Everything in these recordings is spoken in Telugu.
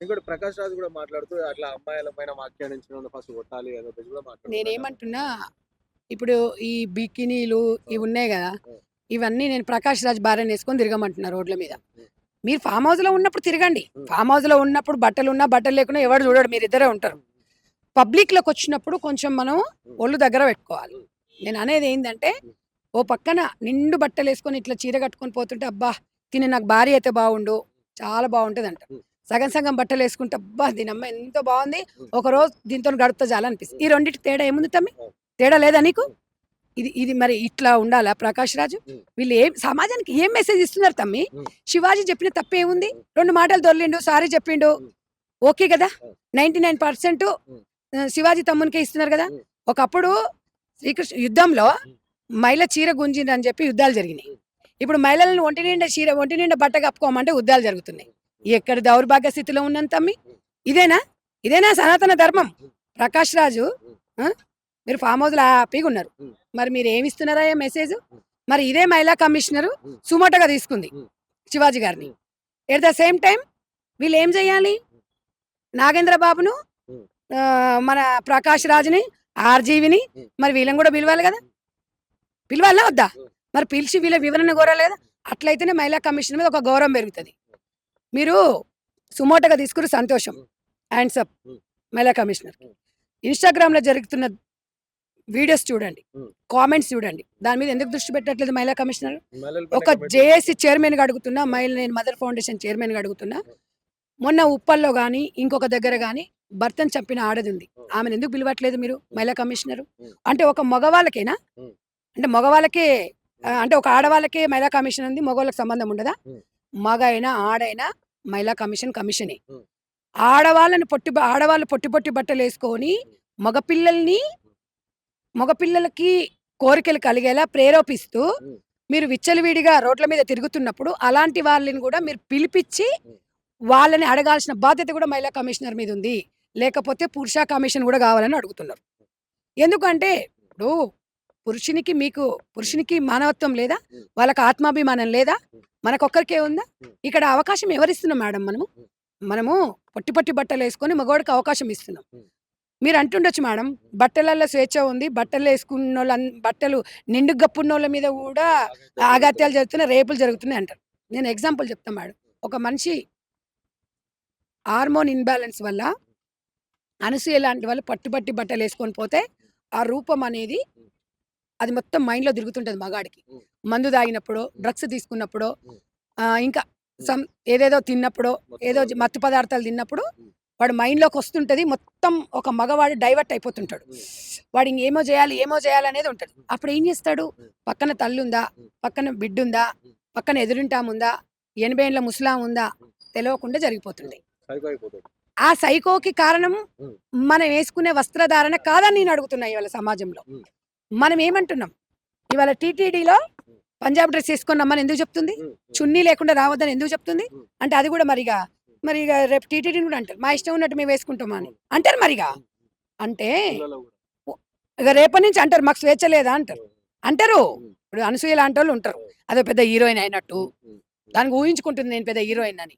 ఇంకోటి 'ప్రకాష్ రాజ్' గూడా మాట్లాడుతూ అట్లా అమ్మాయిల పైన వ్యాఖ్యానించినోడిని ఫస్ట్ కొట్టాలి అదొకటి గూడా మాట్లాడుతున్నాడు. నేనేమంటున్నా, ఇప్పుడు ఈ బికినీలు ఆ! ఇవున్నాయి గదా! ఆ! ఇవన్నీ నేను 'ప్రకాష్ రాజ్' భార్యనేసుకొని తిరగమంటున్నా రోడ్ల మీద. హ్మ్. హ్మ్. మీరు ఫార్మ్ హౌస్‌లో ఉన్నప్పుడు తిరగండి. హ్మ్. ఫార్మ్ హౌస్‌లో ఉన్నప్పుడు బట్టలున్నా, బట్టలు లేకున్నా ఎవడు చూడడు. మీరిద్దరే ఉంటారు. హ్మ్. పబ్లిక్‌లోకొచ్చినప్పుడు కొంచెం మనం హ్మ్. ఒళ్ళు దగ్గర పెట్టుకోవాలి. హ్మ్. నేననేదేందంటే, హ్మ్. ఓ పక్కన నిండు బట్టలేసుకొని ఇట్లా చీర కట్టుకొని పోతుంటే, అబ్బా! తిను నాకు భార్య అయితే బావుండు, చాలా బావుంటదంటారు. హ్మ్. సగం సగం బట్టలేసుకుంటే, అబ్బా! దీనమ్మ ఎంత బావుంది. హ్మ్. ఒకరోజు దీనితోని గడిపితే చాలనిపిస్తది. హ్మ్. ఈ రెండిటి తేడా ఏముంది తమ్మి? అవును. తేడా లేదా నీకు? హ్మ్. ఇది ఇది మరి ఇట్లా ఉండాలా 'ప్రకాష్ రాజు'? హ్మ్. వీళ్ళు సమాజానికి ఏం మెసేజ్ ఇస్తున్నారు తమ్మీ? హ్మ్. 'శివాజీ' చెప్పిన తప్పేముంది? హ్మ్. 2 మాటలు దొర్లిండు, సారీ చెప్పిండు. హ్మ్. ఓకే గదా! అవును. 99% హ్మ్. శివాజీ తమ్మునికే ఇస్తున్నారు గదా! హ్మ్. ఒకప్పుడు శ్రీకృష్ణ యుద్ధంలో హ్మ్. మహిళ చీర గుంజిందని చెప్పి యుద్ధాలు జరిగినాయి. హ్మ్. ఇప్పుడు మహిళలను ఒంటి నిండా బట్ట కప్పుకోమంటే యుద్ధాలు జరుగుతున్నాయి. ఎక్కడ దౌర్భాగ్య స్థితిలో ఉన్నాం తమ్మీ? హ్మ్. ఇదేనా? ఇదేనా సనాతన ధర్మం? హ్మ్. 'ప్రకాష్ రాజు' హ్మ్. ఆ! మీరు ఫార్మ్ హౌస్‌లో హ్యాపీగున్నారు. హ్మ్. మరి మీరేమిస్తున్నారయ్యా మెసేజు? హ్మ్. మరి ఇదే మహిళా కమిషనరు హ్మ్. సుమోటోగా తీసుకుంది హ్మ్. శివాజీ గారిని. హ్మ్. ఎట్ ద సేమ్ టైమ్ వీళ్ళేం జేయాలి? హ్మ్. నాగేంద్ర బాబును, హ్మ్. మన ప్రకాష్ రాజ్‌ని, ఆర్‌జీవిని హ్మ్. మరి వీళ్ళని గూడా పిలవాలి గదా! హ్మ్. పిలవాలా వద్దా? హ్మ్. మరి పిలిచి వీళ్ళ వివరణ కోరాలి గదా! అట్లయితేనే మహిళా కమిషన్ మీద ఒక గౌరవం పెరుగుతది. మీరు సుమోటోగా తీసుకుర్రు సంతోషం. హ్మ్. హ్యాండ్స్ అప్ హ్మ్. మహిళా కమిషనర్‌కి. హ్మ్. ఇన్‌స్టాగ్రామ్‌లో జరుగుతున్న వీడియోస్ చూడండి. హ్మ్. కామెంట్స్ చూడండి. దాని మీద ఎందుకు దృష్టి పెట్టట్లేదు మహిళా కమిషనర్? మహిళల పైన ఒక కమెంట్ జేఏసీ చేస్తుంటారు. చైర్మన్‌గా అడుగుతున్నా, హ్మ్. నేను మదర్ ఫౌండేషన్ చైర్మన్‌గా అడుగుతున్నా. హ్మ్. మొన్న ఉప్పల్లో గాని, ఇంకొక దగ్గర గాని భర్తను చంపిన ఆడదుంది. హ్మ్. ఆమెనెందుకు పిలవట్లేదు మీరు హ్మ్. మహిళా కమిషనరు? హ్మ్. అంటే ఒక మగవాళ్ళకేనా? హ్మ్. అంటే మగవాళ్ళకే హ్మ్. అంటే ఒక ఆడవాళ్ళకే మహిళా కమిషన్ ఉంది. మగవాళ్ళకి సంబంధం ఉండదా? హ్మ్. మగైనా, ఆడైనా మహిళా కమిషన్ కమిషనే. హ్మ్. ఆడవాళ్ళు పొట్టి పొట్టి బట్టలేసుకొని హ్మ్. మగపిల్లల్ని హ్మ్. మగపిల్లలకి కోరికలు కలిగేలా ప్రేరేపిస్తూ హ్మ్. మీరు విచ్చలవిడిగా రోడ్ల మీద తిరుగుతున్నప్పుడు అలాంటి వాళ్ళని గూడా మీరు పిలిపిచ్చి హ్మ్. వాళ్ళని అడగాల్సిన బాధ్యత గూడా మహిళా కమిషనర్ మీదుంది. లేకపోతే పురుష కమిషన్ గూడా గావాలని అడుగుతున్నారు. ఎందుకంటే ఇప్పుడు హ్మ్. పురుషునికి మానవత్వం లేదా? హ్మ్. వాళ్ళకి ఆత్మాభిమానం లేదా? హ్మ్. మనకొక్కరికే ఉందా? హ్మ్. ఇక్కడ అవకాశం ఎవరిస్తున్నాం మేడం మనము? హ్మ్. మనము పొట్టి పొట్టి బట్టలేసుకొని మగోడికి అవకాశం ఇస్తున్నాం. హ్మ్. మీరంటుండొచ్చు మేడం, హ్మ్. బట్టలల్లో స్వేచ్ఛ ఉంది. బట్టలు నిండు గప్పున్నోళ్ళ మీద గూడా ఆగైతే అగత్యాలు జరుగుతున్నాయి. జరుగుతున్నాయి, రేపులు జరుగుతున్నాయి అంటారు. నేను ఎగ్జాంపుల్ చెప్తా మేడం. ఒక మనిషి హార్మోన్ ఇంబాలెన్స్ వల్ల అనసూయ లాంటి వాళ్ళు పట్టి బట్టలేసుకొని పోతే, ఆ రూపం అనేది హ్మ్. అది మొత్తం మైండ్‌లో తిరుగుతుంటది మగాడికి. హ్మ్. మందు తాగినప్పుడో, హ్మ్. డ్రగ్స్ తీసుకున్నప్పుడో, హ్మ్. ఇంకా హ్మ్. ఏదేదో తిన్నప్పుడో, మత్తు ఏదో పదార్థాలు. మత్తు పదార్థాలు తిన్నప్పుడు హ్మ్. వాడి మైండ్‌లోకొస్తుంటది. మొత్తం ఒక మగవాడు డైవర్ట్ అయిపోతుంటాడు. హ్మ్. వాడు ఇంకేమో జేయాలి, ఏమో జేయాలనేది ఉంటది. హ్మ్. అప్పుడేం జేస్తాడు? హ్మ్. పక్కన తల్లుందా? హ్మ్. పక్కన బిడ్డుందా? హ్మ్. పక్కన ఎదురింటాముందా? 80 ఏండ్ల ముసలాముందా? హ్మ్. తెలవకుండా హ్మ్. జరిగిపోతుంటాయి. సైకో అయిపోతాడు. ఆ సైకోకి కారణం హ్మ్. మనం వేసుకునే వస్త్రధారణ కాదని నేను అడుగుతున్నా ఇవాళ సమాజంలో. హ్మ్. మనం ఏమంటున్నాం? ఇవాళ టీటీడీలో హ్మ్. పంజాబ్ డ్రెస్ ఏసుకొని రమ్మని ఎందుకు చెప్తుంది? హ్మ్. హ్మ్. చున్నీ లేకుండా రావద్దని ఎందుకు చెప్తుంది? హ్మ్. అంటే అది గూడా హ్మ్. మరిగ రేపు టీటీడీని గూడా అంటారు. మా ఇష్టం ఉన్నట్టు మేము వేసుకుంటామా అని. అవును. అంటారు మరిగా. హ్మ్. హ్మ్. అంటే స్కూళ్ళలో గూడా. ఒ ఇగ రేపటి నుంచి అంటారు మాకు స్వేచ్ఛ లేదా అంటారు. హ్మ్. అంటారు. హ్మ్. ఇప్పుడు అనసూయ లాంటోళ్ళు ఉంటారు. అవును. అదో పెద్ద హీరోయిన్ అయినట్టు. హ్మ్. హ్మ్. హ్మ్. దానికి ఊహించుకుంటుంది నేను పెద్ద హీరోయిన్ అని.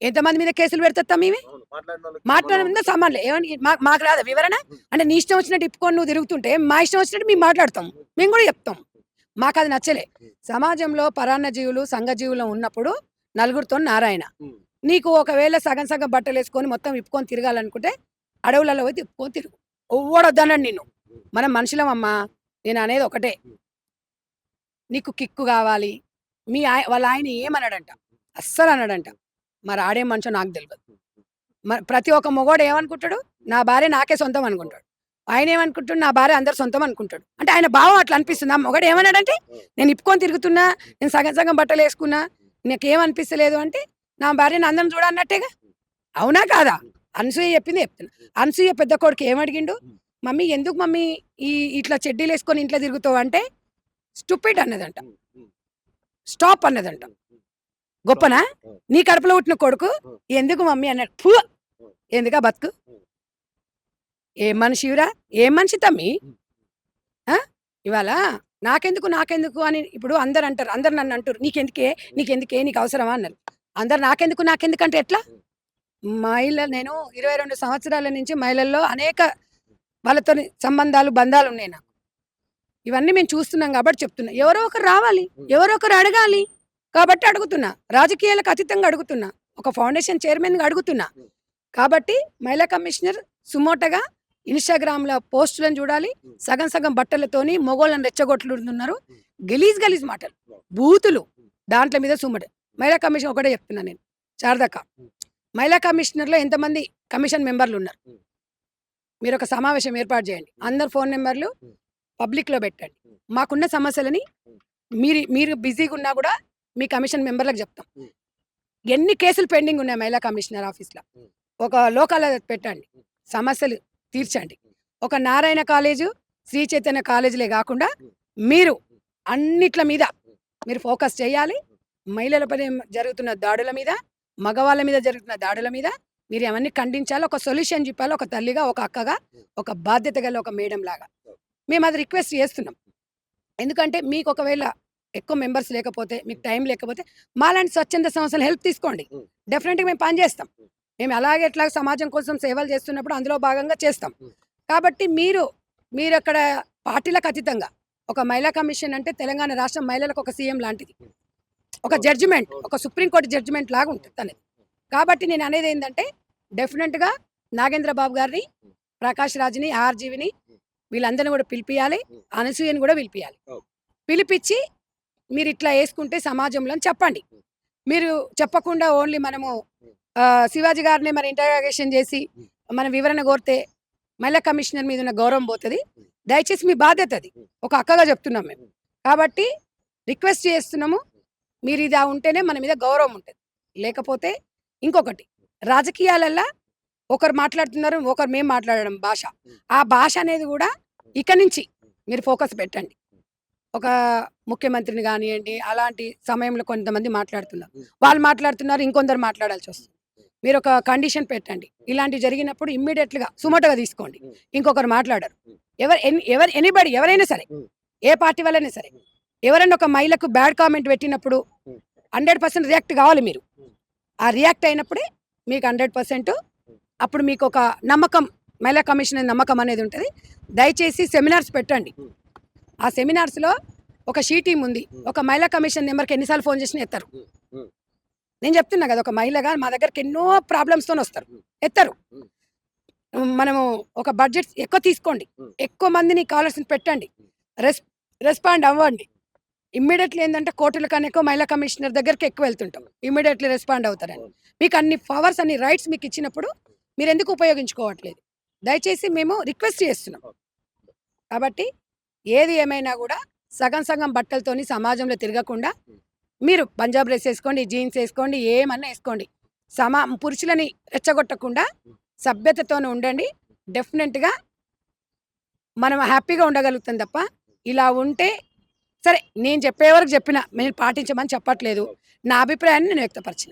ఎంతమంది మీద కేసులు పెడతత్తాం మేమే? అవును. మాట్లాడినోళ్ళకి సంబంధం మాట్లాడిన ఉండదు. సమానలే. ఏమని మాకు రాదా వివరణ? హ్మ్. అంటే నీ ఇష్టం వచ్చినట్టు ఇప్పుకొని నువ్వు తిరుగుతుంటే, మా ఇష్టం వచ్చినట్టు మేము మాట్లాడతాం. హ్మ్. మేము గూడా చెప్తాం. మాకది నచ్చలే. హ్మ్. సమాజంలో పరాన్న జీవులు, సంఘజీవులం ఉన్నప్పుడు నలుగురితో నారాయణ. హ్మ్. నీకు ఒకవేళ సగం సగం బట్టలేసుకొని మొత్తం విప్పుకొని తిరగాలనుకుంటే, అడవులలో పోయి తిప్పుకొని తిరుగు. ఎవ్వడొద్దనడు నిన్ను. హ్మ్. మనం మనుషులమమ్మా. నేననేది ఒకటే. హ్మ్. నీకు కిక్కు గావాలి. వాళ్ళ ఆయన ఏమనడంట. అస్సలనడంట. మరి ఆడేం మనిషో నాకు తెలవదు. ప్రతి ఒక్క మొగోడు ఏమనుకుంటాడు? నా భార్య నాకే సొంతం అనుకుంటాడు. ఆయనేమనుకుంటాడు? నా భార్య అందరి సొంతం అనుకుంటాడు. అంటే ఆయన భావం అట్లా అవును. అనిపిస్తుంది. ఆ మొగాడు ఏమన్నాడంటే, ఆ! నేను ఇప్పుకొని తిరుగుతున్నా, హ్మ్. నేను సగం సగం బట్టలేసుకున్నా, నాకేమనిపిస్తలేదు అంటే, నా భార్యని అందరిని చూడన్నట్టేగా. హ్మ్. అవునా కాదా? హ్మ్. అనసూయ చెప్పిందే చెప్తున్నా. హ్మ్. అనసూయ పెద్ద కొడుకు ఏమడిగిండు? హ్మ్. మమ్మీ ఎందుకు మమ్మీ ఈ ఇట్లా చెడ్డీలేసుకొని ఇంట్లో తిరుగుతావు అంటే, స్టూపిడ్ అన్నదంట. హ్మ్. హ్మ్. స్టాప్ అన్నదంట. హ్మ్. హ్మ్. స్టాప్ గొప్పనా? చెప్పు. ఆ! నీ కడుపులో పుట్టిన కొడుకు ఆ! ఎందుకు మమ్మీ అన్నాడు. ఫు! ఆ! ఎందుకా బతుకు? హ్మ్. ఏం మనిషివిరా? హ్మ్. ఏం మనిషి తమ్మీ? హ్మ్. ఆ! ఇవాళ నాకెందుకు అని ఇప్పుడు అందరంటారు. అందరు నన్నంటుర్రు. "నీకెందుకే? హ్మ్. నీకెందుకే? నీకు అవసరమా?" అన్నారు. అందరు నాకెందుకంటే ఎట్లా? హ్మ్. నేను 22 సంవత్సరాల నుంచి మహిళల్లో అనేక వాళ్ళతోని సంబంధాలు, బంధాలు ఉన్నాయి నాకు. ఇవన్నీ మేము చూస్తున్నాం కాబట్టి చెప్తున్నా. ఎవరో ఒకరు రావాలి. ఎవరో ఒకరు అడగాలి. కాబట్టి అడుగుతున్నా. రాజకీయాలకు అతీతంగా అడుగుతున్నా. ఒక ఫౌండేషన్ చైర్మన్‌గా అడుగుతున్నా. కాబట్టి మహిళా కమిషనర్ సుమోటగా ఇన్‌స్టాగ్రామ్‌లో పోస్టులను చూడాలి. సగం సగం బట్టలతోని మొగోళ్ళని రెచ్చగొట్టుతున్నారు. గలీజ్ మాటలు. బూతులు. దాంట్ల మీద సుమోట. మహిళా కమిషన్ ఒకటే చెప్తున్నా నేను. శారదక్క. మహిళా కమిషనర్‌లో ఎంతమంది కమిషన్ మెంబర్‌లు ఉన్నారు? మీరొక సమావేశం ఏర్పాటు చేయండి. అందరి ఫోన్ నంబర్‌లు పబ్లిక్‌లో పెట్టండి. మాకున్న సమస్యలని మీరు బిజీగా ఉన్నా కూడా మీ కమిషన్ మెంబర్‌లకు చెప్తాం. ఎన్ని కేసులు పెండింగ్ ఉన్నాయి మహిళా కమిషనర్ ఆఫీస్‌లో. ఒక లోక్ అదాలత్ పెట్టండి. సమస్యలు తీర్చండి. ఒక నారాయణ కాలేజు, శ్రీ చైతన్య కాలేజీలే కాకుండా మీరు అన్నిట్ల మీద మీరు ఫోకస్ చేయాలి. మహిళలపై జరుగుతున్న దాడుల మీద, మగవాళ్ళ మీద జరుగుతున్న దాడుల మీద మీరు అవన్నీ ఖండించాలి. ఒక సొల్యూషన్ చెప్పాలి. ఒక తల్లిగా, ఒక అక్కగా, ఒక బాధ్యత గల ఒక మేడం లాగా. మేము అది రిక్వెస్ట్ చేస్తున్నాం. ఎందుకంటే మీకు ఒకవేళ ఎక్కువ మెంబర్స్ లేకపోతే, మీకు టైం లేకపోతే మాలాంటి స్వచ్ఛంద సంస్థల హెల్ప్ తీసుకోండి. డెఫినెట్‌గా మేము పని చేస్తాం. మేము అలాగే ఎట్లా సమాజం కోసం సేవలు చేస్తున్నప్పుడు అందులో భాగంగా చేస్తాం. కాబట్టి మీరక్కడ పార్టీలకు అతీతంగా ఒక మహిళా కమిషన్ అంటే తెలంగాణ రాష్ట్రం మహిళలకు ఒక సీఎం లాంటిది. ఒక జడ్జిమెంట్, ఒక సుప్రీంకోర్టు జడ్జిమెంట్ లాగా ఉంటుంది తనది. కాబట్టి నేను అనేది ఏంటంటే డెఫినెట్‌గా నాగేంద్ర బాబు గారిని, ప్రకాష్ రాజ్‌ని, ఆర్‌జీవిని వీళ్ళందరిని కూడా పిలిపియాలి. అనసూయని కూడా పిలిపియాలి. పిలిపించి మీరు ఇట్లా వేసుకుంటే సమాజంలో అని చెప్పండి. మీరు చెప్పకుండా ఓన్లీ మనము శివాజీ గారిని మరి ఇంటరాగేషన్ చేసి మన వివరణ కోరితే మహిళా కమిషనర్ మీద ఉన్న గౌరవం పోతుంది. దయచేసి మీ బాధ్యత అది. ఒక అక్కగా చెప్తున్నాం మేము. కాబట్టి రిక్వెస్ట్ చేస్తున్నాము. మీరు ఇది ఉంటేనే మన మీద గౌరవం ఉంటుంది. లేకపోతే ఇంకొకటి రాజకీయాలల్లో ఒకరు మాట్లాడుతున్నారు, ఒకరు మేము మాట్లాడడం భాష. ఆ భాష అనేది కూడా ఇక నుంచి మీరు ఫోకస్ పెట్టండి. ఒక ముఖ్యమంత్రిని కానివ్వండి, అలాంటి సమయంలో కొంతమంది మాట్లాడుతున్నారు. వాళ్ళు మాట్లాడుతున్నారు, ఇంకొందరు మాట్లాడాల్సి వస్తుంది. మీరు ఒక కండిషన్ పెట్టండి. ఇలాంటివి జరిగినప్పుడు ఇమ్మీడియట్‌గా సుమోటోగా తీసుకోండి. ఇంకొకరు మాట్లాడరు. ఎనీబడీ ఎవరైనా సరే, ఏ పార్టీ వాళ్ళైనా సరే, ఎవరైనా ఒక మహిళకు బ్యాడ్ కామెంట్ పెట్టినప్పుడు 100% రియాక్ట్ కావాలి మీరు. ఆ రియాక్ట్ అయినప్పుడే మీకు 100% అప్పుడు మీకు ఒక నమ్మకం, మహిళా కమిషన్ నమ్మకం అనేది ఉంటుంది. దయచేసి సెమినార్స్ పెట్టండి. ఆ సెమినార్స్‌లో ఒక షీ టీమ్ ఉంది. ఒక మహిళా కమిషన్ నెంబర్‌కి ఎన్నిసార్లు ఫోన్ చేసినా ఎత్తరు. నేను చెప్తున్నా కదా, ఒక మహిళగా మా దగ్గరికి ఎన్నో ప్రాబ్లమ్స్‌తోని వస్తారు. ఎత్తరు. మనము ఒక బడ్జెట్ ఎక్కువ తీసుకోండి. ఎక్కువ మందిని కాలర్స్‌ని పెట్టండి. రెస్పాండ్ అవ్వండి. ఇమ్మీడియట్‌లీ ఏందంటే కోర్టుల కన్నా ఎక్కువ మహిళా కమిషనర్ దగ్గరికి ఎక్కువ వెళ్తుంటాం. ఇమ్మీడియట్‌లీ రెస్పాండ్ అవుతారని. మీకు అన్ని పవర్స్, అన్ని రైట్స్ మీకు ఇచ్చినప్పుడు మీరు ఎందుకు ఉపయోగించుకోవట్లేదు? దయచేసి మేము రిక్వెస్ట్ చేస్తున్నాం. కాబట్టి ఏది ఏమైనా కూడా సగం సగం బట్టలతోని సమాజంలో తిరగకుండా మీరు పంజాబ్ డ్రెస్ వేసుకోండి, జీన్స్ వేసుకోండి, ఏమన్నా వేసుకోండి. పురుషులని రెచ్చగొట్టకుండా సభ్యతతోనే ఉండండి. డెఫినెట్‌గా మనం హ్యాపీగా ఉండగలుగుతాం తప్ప ఇలా ఉంటే సరే, నేను చెప్పే వరకు చెప్పిన, మీరు పాటించమని చెప్పట్లేదు. నా అభిప్రాయాన్ని నేను వ్యక్తపరిచిన.